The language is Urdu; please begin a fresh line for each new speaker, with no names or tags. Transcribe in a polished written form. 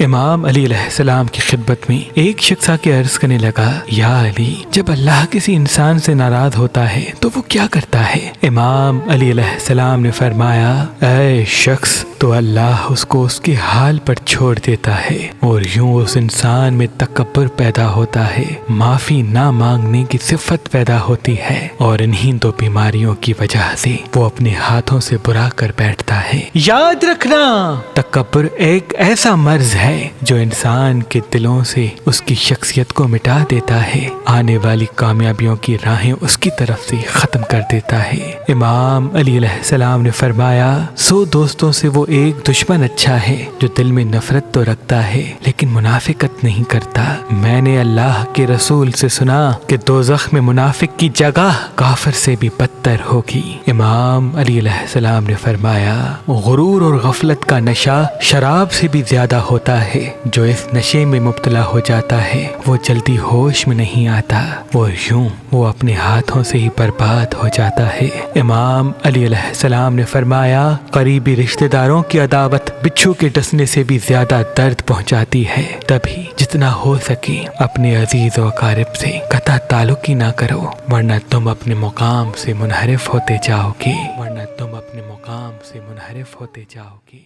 امام علی علیہ السلام کی خدمت میں ایک شخص آ کے عرض کرنے لگا، یا علی، جب اللہ کسی انسان سے ناراض ہوتا ہے تو وہ کیا کرتا ہے؟ امام علی علیہ السلام نے فرمایا، اے شخص، تو اللہ اس کو اس کے حال پر چھوڑ دیتا ہے اور یوں اس انسان میں تکبر پیدا ہوتا ہے، معافی نہ مانگنے کی صفت پیدا ہوتی ہے، اور انہی دو بیماریوں کی وجہ سے وہ اپنے ہاتھوں سے برا کر بیٹھتا ہے۔ یاد رکھنا، تکبر ایک ایسا مرض ہے جو انسان کے دلوں سے اس کی شخصیت کو مٹا دیتا ہے، آنے والی کامیابیوں کی راہیں اس کی طرف سے ختم کر دیتا ہے۔ امام علی علیہ السلام نے فرمایا، 100 دوستوں سے وہ ایک دشمن اچھا ہے جو دل میں نفرت تو رکھتا ہے لیکن منافقت نہیں کرتا۔ میں نے اللہ کے رسول سے سنا کہ دوزخ میں منافق کی جگہ کافر سے بھی بدتر ہوگی۔ امام علی علیہ السلام نے فرمایا، غرور اور غفلت کا نشہ شراب سے بھی زیادہ ہوتا ہے، جو اس نشے میں مبتلا ہو جاتا ہے وہ جلدی ہوش میں نہیں آتا اور یوں وہ اپنے ہاتھوں سے ہی برباد ہو جاتا ہے۔ امام علی علیہ السلام نے فرمایا، قریبی رشتہ داروں کی عداوت بچھو کے ڈسنے سے بھی زیادہ درد پہنچاتی ہے، تبھی جتنا ہو سکے اپنے عزیز و اقارب سے قطع تعلق ہی نہ کرو، ورنہ تم اپنے مقام سے منحرف ہوتے جاؤ گے۔